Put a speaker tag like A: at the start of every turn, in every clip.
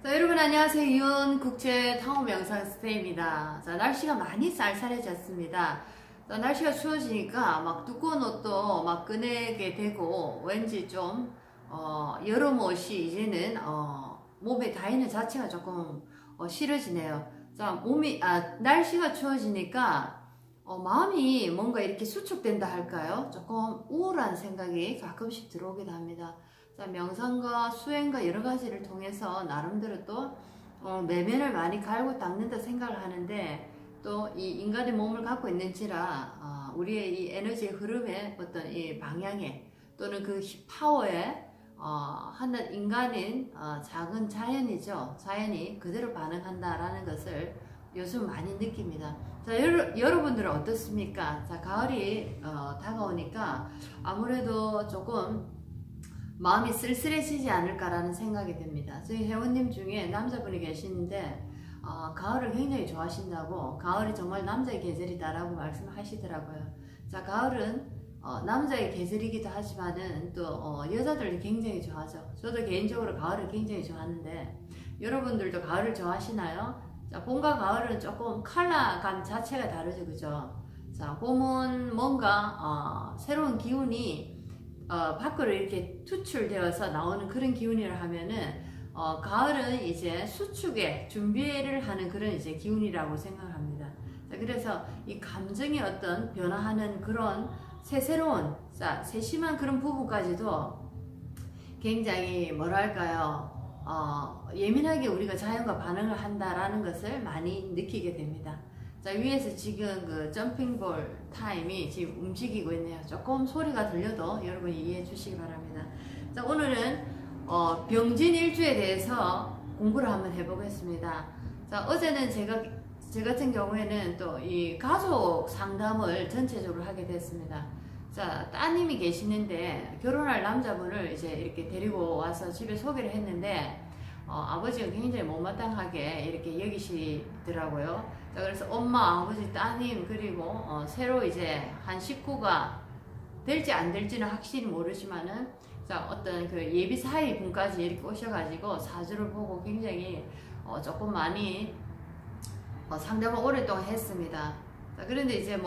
A: 자, 여러분 안녕하세요. 이온 국제 탕후 영상 스테이입니다. 자, 날씨가 많이 쌀쌀해졌습니다. 자, 날씨가 추워지니까 막 두꺼운 옷도 막 꺼내게 되고 왠지 좀 여름 옷이 이제는 몸에 닿이는 자체가 조금 싫어지네요. 자, 날씨가 추워지니까 마음이 뭔가 이렇게 수축된다 할까요? 조금 우울한 생각이 가끔씩 들어오기도 합니다. 자, 명상과 수행과 여러 가지를 통해서 나름대로 또 내면을 많이 갈고 닦는다 생각을 하는데, 또 이 인간의 몸을 갖고 있는지라 우리의 이 에너지의 흐름의 어떤 이 방향에 또는 그 파워에 하는 인간인 작은 자연이죠. 자연이 그대로 반응한다라는 것을 요즘 많이 느낍니다. 자, 여러분들은 어떻습니까? 자, 가을이 다가오니까 아무래도 조금 마음이 쓸쓸해지지 않을까라는 생각이 듭니다. 저희 회원님 중에 남자분이 계시는데 가을을 굉장히 좋아하신다고, 가을이 정말 남자의 계절이다라고 말씀하시더라고요. 자, 가을은 남자의 계절이기도 하지만은 또 여자들도 굉장히 좋아하죠. 저도 개인적으로 가을을 굉장히 좋아하는데, 여러분들도 가을을 좋아하시나요? 자, 봄과 가을은 조금 컬러감 자체가 다르죠, 그죠? 자, 봄은 뭔가 새로운 기운이 밖으로 이렇게 투출되어서 나오는 그런 기운이라 하면은 가을은 이제 수축에 준비를 하는 그런 이제 기운이라고 생각합니다. 자, 그래서 이 감정의 어떤 변화하는 그런 새로운, 자, 세심한 그런 부분까지도 굉장히 뭐랄까요, 예민하게 우리가 자연과 반응을 한다라는 것을 많이 느끼게 됩니다. 자, 위에서 지금 그 점핑볼 타임이 지금 움직이고 있네요. 조금 소리가 들려도 여러분이 이해해 주시기 바랍니다. 자, 오늘은 병진일주에 대해서 공부를 한번 해보겠습니다. 자, 어제는 제 같은 경우에는 또 이 가족 상담을 전체적으로 하게 됐습니다. 자, 따님이 계시는데 결혼할 남자분을 이제 이렇게 데리고 와서 집에 소개를 했는데 아버지가 굉장히 못마땅하게 이렇게 여기시더라고요. 자, 그래서 엄마, 아버지, 따님, 그리고 새로 이제 한 식구가 될지 안 될지는 확실히 모르지만은, 자, 어떤 그 예비 사위 분까지 이렇게 오셔가지고 사주를 보고 굉장히 조금 많이 상담을 오랫동안 했습니다. 자, 그런데 이제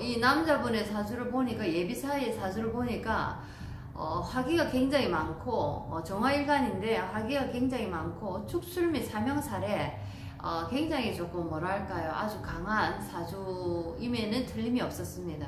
A: 이 남자분의 사주를 보니까, 예비 사위의 사주를 보니까 화기가 굉장히 많고, 정화일간인데 화기가 굉장히 많고, 축술 및 사명살에 굉장히 조금 뭐랄까요, 아주 강한 사주임에는 틀림이 없었습니다.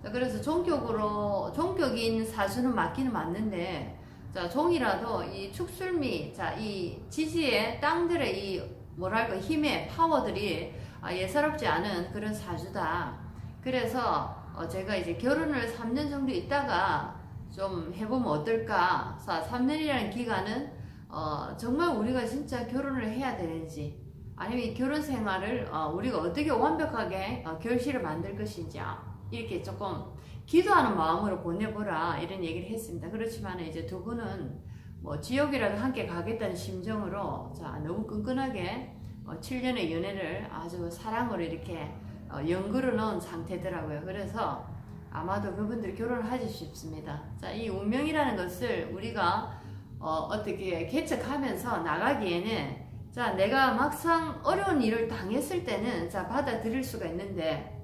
A: 자, 그래서 종격인 사주는 맞기는 맞는데, 자, 종이라도 이 축술 및, 자, 이 지지의 땅들의 이 뭐랄까 힘의 파워들이 예사롭지 않은 그런 사주다. 그래서 제가 이제 결혼을 3년 정도 있다가 좀 해보면 어떨까. 3년이라는 기간은 정말 우리가 진짜 결혼을 해야 되는지, 아니면 이 결혼 생활을 우리가 어떻게 완벽하게 결실을 만들 것인지 이렇게 조금 기도하는 마음으로 보내보라, 이런 얘기를 했습니다. 그렇지만 이제 두 분은 뭐 지옥이라도 함께 가겠다는 심정으로, 자, 너무 끈끈하게 7년의 연애를 아주 사랑으로 이렇게 연결을 넣은 상태더라고요. 그래서 아마도 그분들이 결혼을 하지 싶습니다. 자, 이 운명이라는 것을 우리가 어떻게 개척하면서 나가기에는, 자, 내가 막상 어려운 일을 당했을 때는, 자, 받아들일 수가 있는데,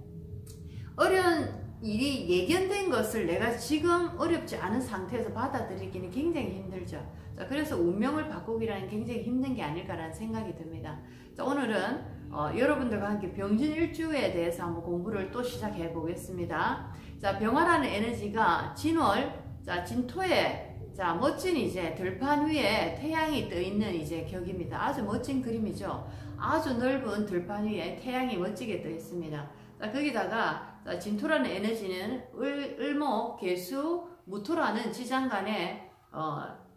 A: 어려운 일이 예견된 것을 내가 지금 어렵지 않은 상태에서 받아들이기는 굉장히 힘들죠. 자, 그래서 운명을 바꾸기라는 굉장히 힘든 게 아닐까라는 생각이 듭니다. 자, 오늘은 여러분들과 함께 병진일주에 대해서 한번 공부를 또 시작해 보겠습니다. 자, 병화라는 에너지가 진월, 자, 진토에, 자, 멋진 이제 들판 위에 태양이 떠 있는 이제 격입니다. 아주 멋진 그림이죠. 아주 넓은 들판 위에 태양이 멋지게 떠 있습니다. 자, 거기다가 자, 진토라는 에너지는 을목, 개수, 무토라는 지장간의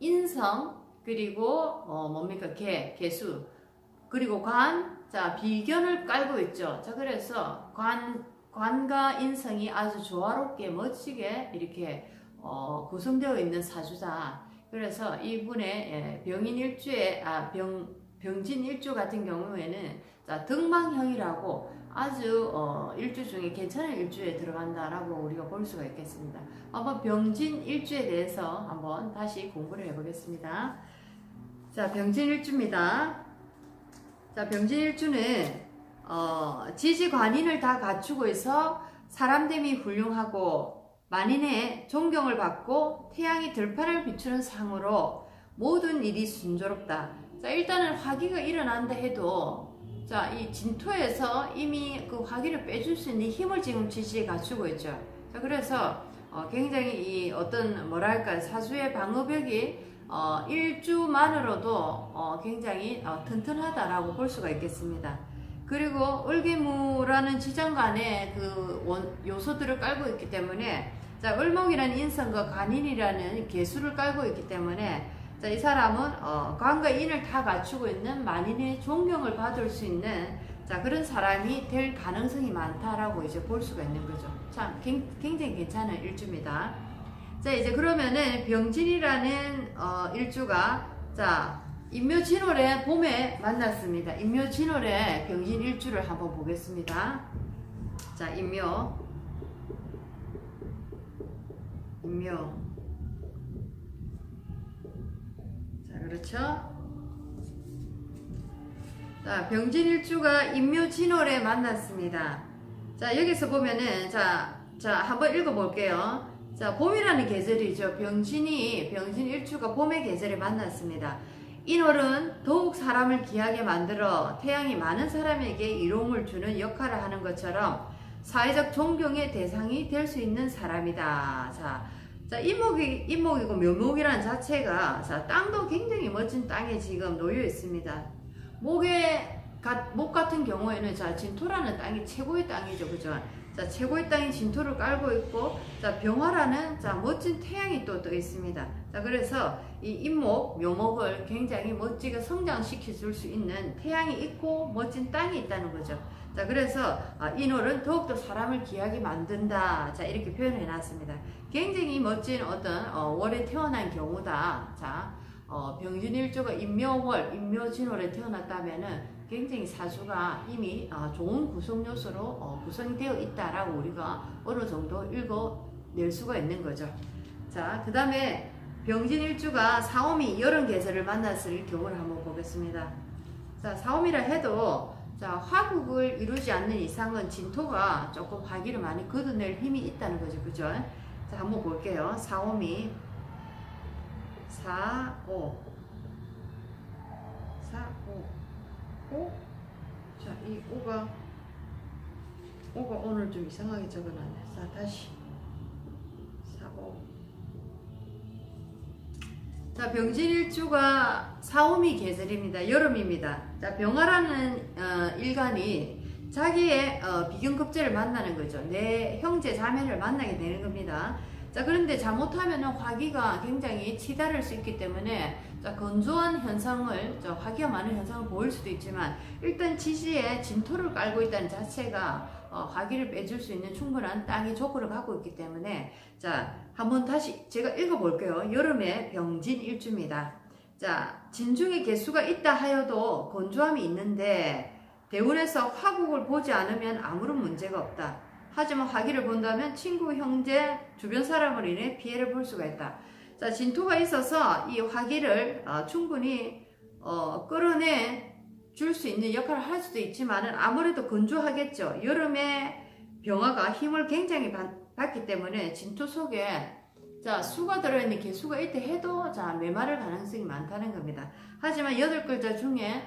A: 인성, 그리고 뭡니까, 개수, 그리고 자, 비견을 깔고 있죠. 자, 그래서 관과 인성이 아주 조화롭게 멋지게 이렇게 구성되어 있는 사주다. 그래서 이분의 병진일주 같은 경우에는, 자, 등망형이라고 아주 일주 중에 괜찮은 일주에 들어간다라고 우리가 볼 수가 있겠습니다. 한번 병진일주에 대해서 한번 다시 공부를 해보겠습니다. 자, 병진일주입니다. 자, 병진일주는 지지관인을 다 갖추고 있어 사람됨이 훌륭하고 만인의 존경을 받고 태양이 들판을 비추는 상으로 모든 일이 순조롭다. 자, 일단은 화기가 일어난다 해도 자, 이 진토에서 이미 그 화기를 빼줄 수 있는 힘을 지금 지지에 갖추고 있죠. 자, 그래서 굉장히 이 어떤 뭐랄까 사주의 방어벽이 일주만으로도 굉장히 튼튼하다라고 볼 수가 있겠습니다. 그리고 을개무라는 지장간에 그 요소들을 깔고 있기 때문에 자, 을목이라는 인성과 간인이라는 개수를 깔고 있기 때문에 자, 이 사람은 관과 인을 다 갖추고 있는 만인의 존경을 받을 수 있는 자, 그런 사람이 될 가능성이 많다라고 이제 볼 수가 있는 거죠. 참 굉장히 괜찮은 일주입니다. 자, 이제 그러면은 병진이라는 일주가 자, 인묘진월의 봄에 만났습니다. 인묘진월의 병진 일주를 한번 보겠습니다. 자, 인묘. 자, 그렇죠? 자, 병진일주가 인묘진월에 만났습니다. 자, 여기서 보면은 자, 한번 읽어볼게요. 자, 봄이라는 계절이죠. 병진일주가 봄의 계절에 만났습니다. 인월은 더욱 사람을 귀하게 만들어 태양이 많은 사람에게 이로움을 주는 역할을 하는 것처럼 사회적 존경의 대상이 될 수 있는 사람이다. 자, 인목이고 묘목이라는 자체가 자, 땅도 굉장히 멋진 땅에 지금 놓여 있습니다. 목 같은 경우에는 자, 진토라는 땅이 최고의 땅이죠. 그죠? 자, 최고의 땅인 진토를 깔고 있고, 자, 병화라는 자, 멋진 태양이 또 떠 있습니다. 자, 그래서 이 인목, 묘목을 굉장히 멋지게 성장시켜 줄 수 있는 태양이 있고 멋진 땅이 있다는 거죠. 자, 그래서 인월은 더욱더 사람을 귀하게 만든다. 자, 이렇게 표현해 놨습니다. 굉장히 멋진 어떤 월에 태어난 경우다. 자, 병진일주가 인묘월, 인묘진월에 태어났다면은 굉장히 사주가 이미 좋은 구성 요소로 구성되어 있다라고 우리가 어느 정도 읽어낼 수가 있는 거죠. 자, 그 다음에 병진일주가 사오미 여름 계절을 만났을 경우를 한번 보겠습니다. 자, 사오미라 해도 자, 화국을 이루지 않는 이상은 진토가 조금 화기를 많이 걷어낼 힘이 있다는 거죠. 그죠? 자, 한번 볼게요. 사오미 4, 5. 자, 이 5가 오늘 좀 이상하게 적어놨네. 자, 다시 4, 5. 자, 병진일주가 사오미 계절입니다. 여름입니다. 자, 병화라는 일간이 자기의 비견급제를 만나는 거죠. 내 형제 자매를 만나게 되는 겁니다. 자, 그런데 잘못하면 화기가 굉장히 치달을 수 있기 때문에 자, 건조한 현상을, 화기가 많은 현상을 보일 수도 있지만 일단 지지에 진토를 깔고 있다는 자체가 화기를 빼줄 수 있는 충분한 땅의 조건을 갖고 있기 때문에 자, 한번 다시 제가 읽어볼게요. 여름의 병진일주입니다. 자, 진중에 개수가 있다 하여도 건조함이 있는데 대운에서 화국을 보지 않으면 아무런 문제가 없다. 하지만 화기를 본다면 친구, 형제, 주변 사람으로 인해 피해를 볼 수가 있다. 자, 진토가 있어서 이 화기를 충분히 끌어내 줄 수 있는 역할을 할 수도 있지만은 아무래도 건조하겠죠. 여름에 병화가 힘을 굉장히 받기 때문에 진토 속에 자, 수가 들어있는 개수가 있다 해도 자, 메마를 가능성이 많다는 겁니다. 하지만 8글자 중에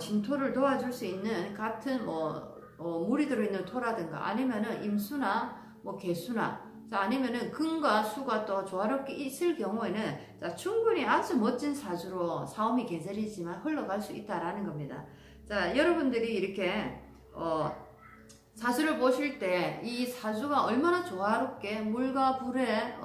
A: 진토를 도와줄 수 있는 같은 물이 들어있는 토라든가 아니면은 임수나 개수나 자, 아니면은 금과 수가 또 조화롭게 있을 경우에는 자, 충분히 아주 멋진 사주로 사오미 계절이지만 흘러갈 수 있다라는 겁니다. 자, 여러분들이 이렇게 사주를 보실 때 이 사주가 얼마나 조화롭게 물과 불의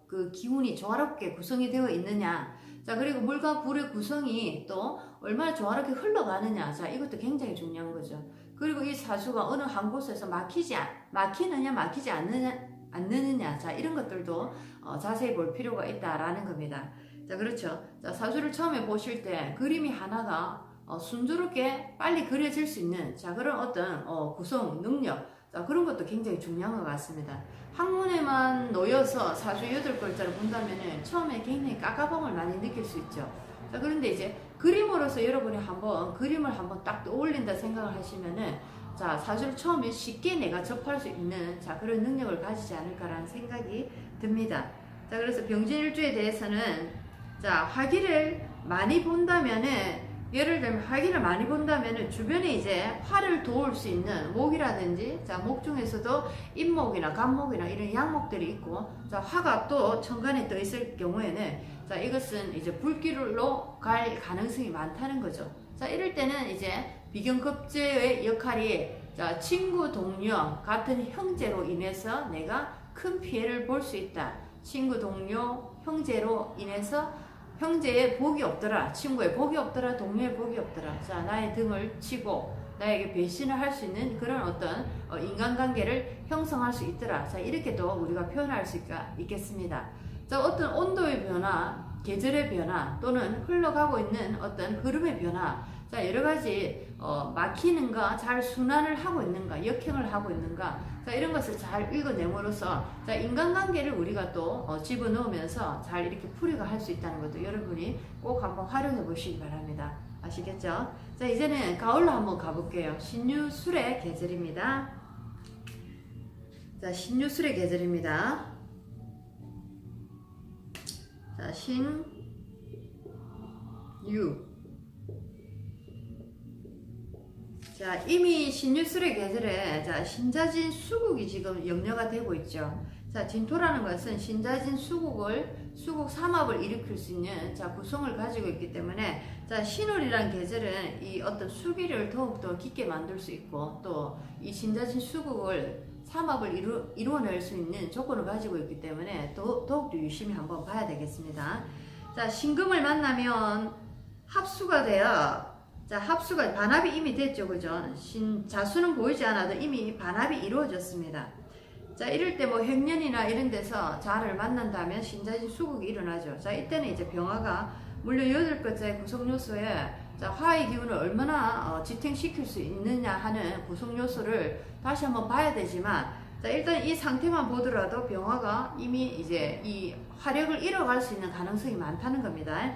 A: 그 기운이 조화롭게 구성이 되어 있느냐, 자, 그리고 물과 불의 구성이 또 얼마나 조화롭게 흘러가느냐, 자, 이것도 굉장히 중요한 거죠. 그리고 이 사주가 어느 한 곳에서 막히느냐 막히지 않느냐, 자, 이런 것들도 자세히 볼 필요가 있다라는 겁니다. 자, 그렇죠. 자, 사주를 처음에 보실 때 그림이 하나가 순조롭게 빨리 그려질 수 있는 자, 그런 어떤 구성 능력, 자, 그런 것도 굉장히 중요한 것 같습니다. 학문에만 놓여서 사주 8글자를 본다면 처음에 굉장히 까까방을 많이 느낄 수 있죠. 자, 그런데 이제 그림으로서 여러분이 한번 그림을 한번 딱 떠올린다 생각을 하시면은 자, 사실 처음에 쉽게 내가 접할 수 있는 자, 그런 능력을 가지지 않을까라는 생각이 듭니다. 자, 그래서 병진일주에 대해서는 자, 화기를 많이 본다면은 예를 들면 화기를 많이 본다면은 주변에 이제 화를 도울 수 있는 목이라든지 자, 목 중에서도 인목이나 간목이나 이런 양목들이 있고 자, 화가 또 천간에 떠 있을 경우에는 자, 이것은 이제 불길로 갈 가능성이 많다는 거죠. 자, 이럴 때는 이제 비견급제의 역할이 자, 친구, 동료, 같은 형제로 인해서 내가 큰 피해를 볼 수 있다. 친구, 동료, 형제로 인해서 형제의 복이 없더라, 친구의 복이 없더라, 동료의 복이 없더라. 자, 나의 등을 치고 나에게 배신을 할 수 있는 그런 어떤 인간관계를 형성할 수 있더라. 자, 이렇게도 우리가 표현할 수 있겠습니다. 자, 어떤 온도의 변화, 계절의 변화 또는 흘러가고 있는 어떤 흐름의 변화, 자, 여러 가지 막히는가, 잘 순환을 하고 있는가, 역행을 하고 있는가, 자, 이런 것을 잘 읽어내므로써 자, 인간관계를 우리가 또 집어넣으면서 잘 이렇게 풀이가 할 수 있다는 것도 여러분이 꼭 한번 활용해 보시기 바랍니다. 아시겠죠? 자, 이제는 가을로 한번 가볼게요. 신유술의 계절입니다. 자, 신유술의 계절입니다. 자, 신유. 자, 이미 신유술의 계절에 자, 신자진 수국이 지금 염려가 되고 있죠. 자, 진토라는 것은 신자진 수국 삼합을 일으킬 수 있는 자, 구성을 가지고 있기 때문에 자, 신월이라는 계절은 이 어떤 수기를 더욱더 깊게 만들 수 있고 또 이 신자진 수국을 삼합을 이루어낼 수 있는 조건을 가지고 있기 때문에 더욱더 유심히 한번 봐야 되겠습니다. 자, 신금을 만나면 합수가 되어 자, 합수가 반합이 이미 됐죠, 그죠? 자수는 보이지 않아도 이미 반합이 이루어졌습니다. 자, 이럴 때 뭐 횡년이나 이런 데서 자를 만난다면 신자진 수국이 일어나죠. 자, 이때는 이제 병화가 물론 8번째 구성 요소에 자, 화의 기운을 얼마나 지탱시킬 수 있느냐 하는 구성 요소를 다시 한번 봐야 되지만 자, 일단 이 상태만 보더라도 병화가 이미 이제 이 화력을 잃어갈 수 있는 가능성이 많다는 겁니다.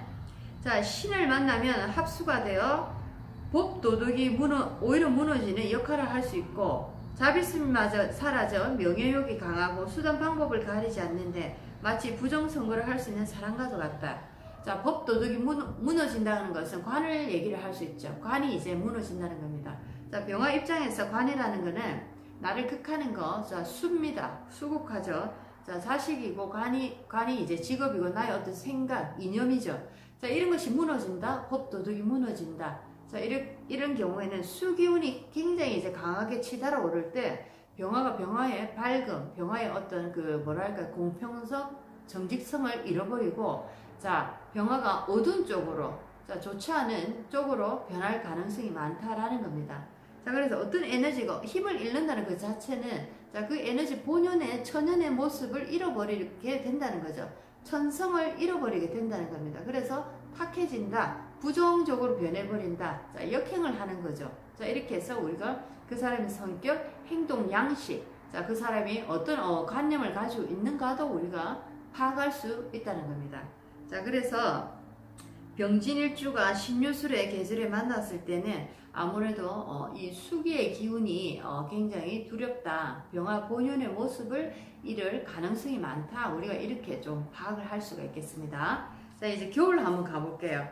A: 자, 신을 만나면 합수가 되어 법 도덕이 오히려 무너지는 역할을 할 수 있고 자비심마저 사라져 명예욕이 강하고 수단 방법을 가리지 않는데 마치 부정선거를 할 수 있는 사람과도 같다. 자, 법 도덕이 무너진다는 것은 관을 얘기를 할 수 있죠. 관이 이제 무너진다는 겁니다. 자, 병화 입장에서 관이라는 것은 나를 극하는 거, 자, 수입니다. 수국하죠. 자, 자식이고 관이 이제 직업이고 나의 어떤 생각, 이념이죠. 자, 이런 것이 무너진다. 법 도덕이 무너진다. 자, 이런 경우에는 수기운이 굉장히 이제 강하게 치달아 오를 때 병화가 병화의 밝음, 병화의 어떤 그 뭐랄까 공평성, 정직성을 잃어버리고 자, 병화가 어두운 쪽으로 자, 좋지 않은 쪽으로 변할 가능성이 많다라는 겁니다. 자, 그래서 어떤 에너지가 힘을 잃는다는 그 자체는 자, 그 에너지 본연의 천연의 모습을 잃어버리게 된다는 거죠. 천성을 잃어버리게 된다는 겁니다. 그래서 탁해진다, 부정적으로 변해버린다, 자, 역행을 하는 거죠. 자, 이렇게 해서 우리가 그 사람의 성격, 행동, 양식, 자, 그 사람이 어떤 관념을 가지고 있는가도 우리가 파악할 수 있다는 겁니다. 자, 그래서 병진일주가 신유술의 계절에 만났을 때는 아무래도 이 수기의 기운이 굉장히 두렵다. 병화 본연의 모습을 잃을 가능성이 많다. 우리가 이렇게 좀 파악을 할 수가 있겠습니다. 자, 이제 겨울 한번 가볼게요.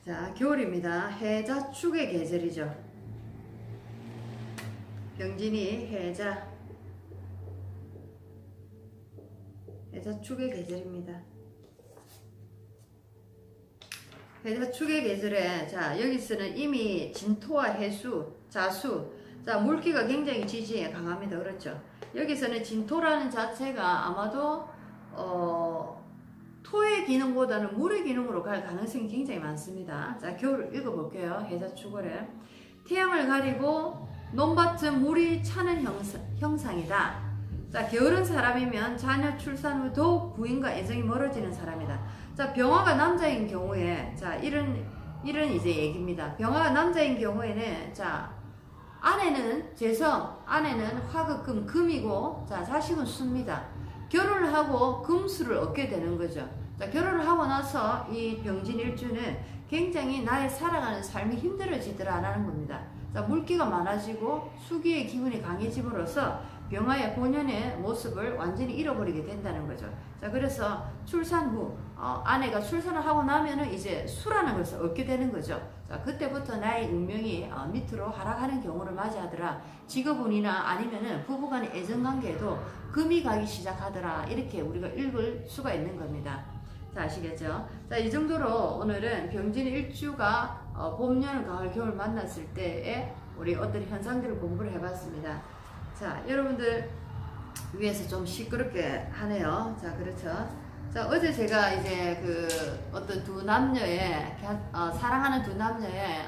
A: 자, 겨울입니다. 해자축의 계절이죠. 병진이 해자축의 계절입니다. 해자축의 계절에 자, 여기서는 이미 진토와 해수, 자수, 자, 물기가 굉장히 지지에 강합니다. 그렇죠? 여기서는 진토라는 자체가 아마도 토의 기능보다는 물의 기능으로 갈 가능성이 굉장히 많습니다. 자, 겨울 읽어볼게요. 해자축월에 태양을 가리고 논밭은 물이 차는 형상이다. 자, 게으른 사람이면 자녀 출산 후 더욱 부인과 애정이 멀어지는 사람이다. 자, 병화가 남자인 경우에 자, 이런 이제 얘기입니다. 병화가 남자인 경우에는 자, 아내는 재성, 아내는 화극금, 금이고 자, 자식은 수입니다. 결혼을 하고 금수를 얻게 되는 거죠. 자, 결혼을 하고 나서 이 병진 일주는 굉장히 나의 살아가는 삶이 힘들어지더라라는 겁니다. 자, 물기가 많아지고 수기의 기운이 강해짐으로써 병화의 본연의 모습을 완전히 잃어버리게 된다는 거죠. 자, 그래서 출산 후 아내가 출산을 하고 나면은 이제 수라는 것을 얻게 되는 거죠. 자, 그때부터 나의 운명이 밑으로 하락하는 경우를 맞이하더라. 직업운이나 아니면은 부부간의 애정관계에도 금이 가기 시작하더라. 이렇게 우리가 읽을 수가 있는 겁니다. 자, 아시겠죠? 자, 이 정도로 오늘은 병진 일주가 봄, 여름, 가을, 겨울 만났을 때의 우리 어떤 현상들을 공부를 해봤습니다. 자, 여러분들 위해서 좀 시끄럽게 하네요. 자, 그렇죠. 자, 어제 제가 이제 그 어떤 두 남녀의 사랑하는 두 남녀의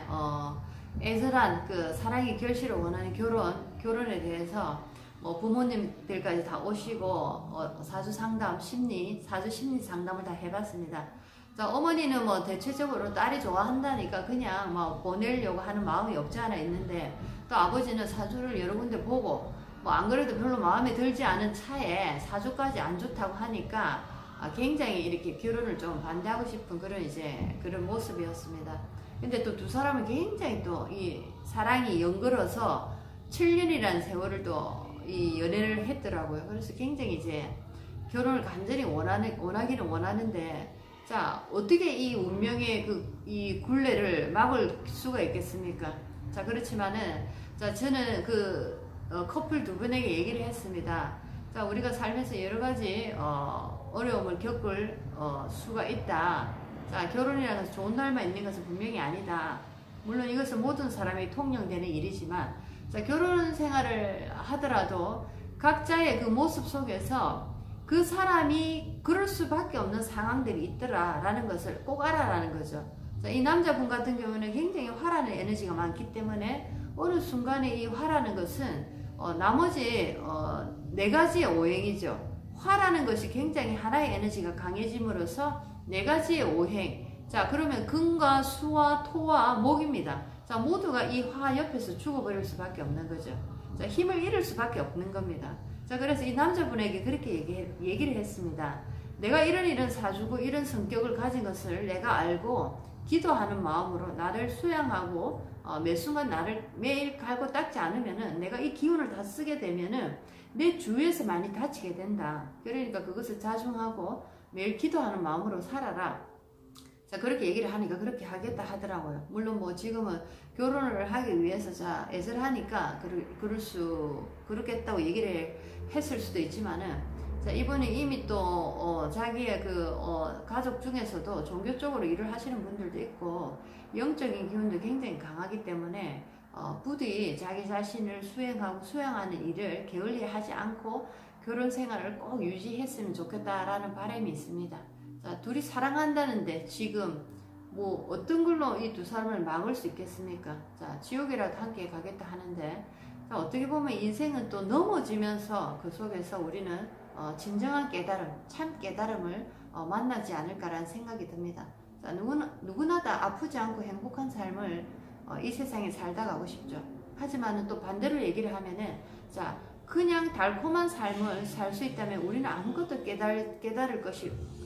A: 애절한 그 사랑의 결실을 원하는 결혼에 대해서 뭐 부모님들까지 다 오시고 사주 상담, 사주 심리 상담을 다 해봤습니다. 자, 어머니는 뭐 대체적으로 딸이 좋아한다니까 그냥 뭐 보내려고 하는 마음이 없지 않아 있는데, 또 아버지는 사주를 여러 군데 보고 뭐 안 그래도 별로 마음에 들지 않은 차에 사주까지 안 좋다고 하니까 굉장히 이렇게 결혼을 좀 반대하고 싶은 그런 모습이었습니다. 근데 또 두 사람은 굉장히 또 이 사랑이 연걸어서 7년이라는 세월을 또 이 연애를 했더라고요. 그래서 굉장히 이제 결혼을 간절히 원하기는 원하는데, 자, 어떻게 이 운명의 이 굴레를 막을 수가 있겠습니까? 자, 그렇지만은, 자, 저는 커플 두 분에게 얘기를 했습니다. 자, 우리가 살면서 여러 가지, 어려움을 겪을, 수가 있다. 자, 결혼이라는 것은 좋은 날만 있는 것은 분명히 아니다. 물론 이것은 모든 사람이 통용되는 일이지만, 자, 결혼 생활을 하더라도 각자의 그 모습 속에서 그 사람이 그럴 수밖에 없는 상황들이 있더라라는 것을 꼭 알아라는 거죠. 자, 이 남자분 같은 경우는 굉장히 화라는 에너지가 많기 때문에 어느 순간에 이 화라는 것은 나머지 네 가지의 오행이죠. 화라는 것이 굉장히 하나의 에너지가 강해짐으로써 네 가지의 오행. 자, 그러면 금과 수와 토와 목입니다. 자, 모두가 이 화 옆에서 죽어버릴 수밖에 없는 거죠. 자, 힘을 잃을 수밖에 없는 겁니다. 자, 그래서 이 남자분에게 그렇게 얘기를 했습니다. 내가 이런 사주고 이런 성격을 가진 것을 내가 알고 기도하는 마음으로 나를 수양하고 매 순간 나를 매일 갈고 닦지 않으면은 내가 이 기운을 다 쓰게 되면은 내 주위에서 많이 다치게 된다. 그러니까 그것을 자중하고 매일 기도하는 마음으로 살아라. 자, 그렇게 얘기를 하니까 그렇게 하겠다 하더라고요. 물론 뭐 지금은 결혼을 하기 위해서 자, 애절하니까 그렇겠다고 얘기를 했을 수도 있지만은, 자, 이분이 이미 또 자기의 가족 중에서도 종교 쪽으로 일을 하시는 분들도 있고 영적인 기운도 굉장히 강하기 때문에 부디 자기 자신을 수행하는 일을 게을리 하지 않고 결혼 생활을 꼭 유지했으면 좋겠다라는 바람이 있습니다. 자, 둘이 사랑한다는데 지금 뭐 어떤 걸로 이 두 사람을 막을 수 있겠습니까? 자, 지옥이라도 함께 가겠다 하는데, 자, 어떻게 보면 인생은 또 넘어지면서 그 속에서 우리는 진정한 깨달음, 참 깨달음을 만나지 않을까라는 생각이 듭니다. 자, 누구나 다 아프지 않고 행복한 삶을 이 세상에 살다 가고 싶죠. 하지만은 또 반대로 얘기를 하면은, 자, 그냥 달콤한 삶을 살 수 있다면 우리는 아무것도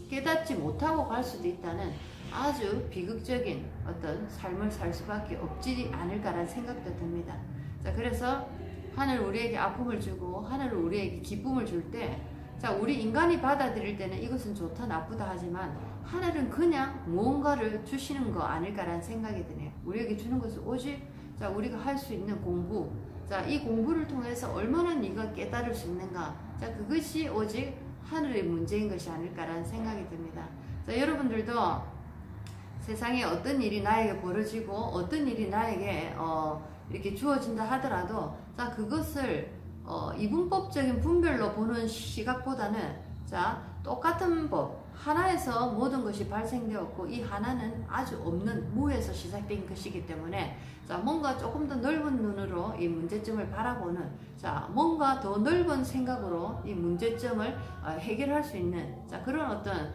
A: 깨닫지 못하고 갈 수도 있다는 아주 비극적인 어떤 삶을 살 수밖에 없지 않을까라는 생각도 듭니다. 자, 그래서 하늘 우리에게 아픔을 주고 하늘 우리에게 기쁨을 줄 때, 자, 우리 인간이 받아들일 때는 이것은 좋다 나쁘다 하지만 하늘은 그냥 무언가를 주시는 거 아닐까라는 생각이 드네요. 우리에게 주는 것은 오직, 자, 우리가 할 수 있는 공부, 자, 이 공부를 통해서 얼마나 네가 깨달을 수 있는가, 자, 그것이 오직 하늘의 문제인 것이 아닐까라는 생각이 듭니다. 자, 여러분들도 세상에 어떤 일이 나에게 벌어지고 어떤 일이 나에게 이렇게 주어진다 하더라도, 자, 그것을 이분법적인 분별로 보는 시각보다는, 자, 똑같은 법 하나에서 모든 것이 발생되었고 이 하나는 아주 없는 무에서 시작된 것이기 때문에, 자, 뭔가 조금 더 넓은 눈으로 이 문제점을 바라보는, 자, 뭔가 더 넓은 생각으로 이 문제점을 해결할 수 있는, 자, 그런 어떤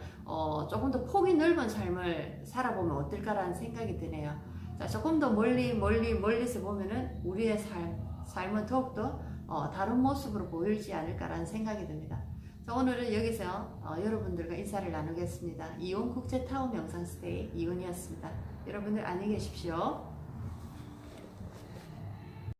A: 조금 더 폭이 넓은 삶을 살아보면 어떨까라는 생각이 드네요. 자, 조금 더 멀리서 보면은 우리의 삶은 더욱더 다른 모습으로 보이지 않을까라는 생각이 듭니다. 자, 오늘은 여기서 여러분들과 인사를 나누겠습니다. 이온 국제 타워 명상 스테이 이온이었습니다. 여러분들 안녕히 계십시오.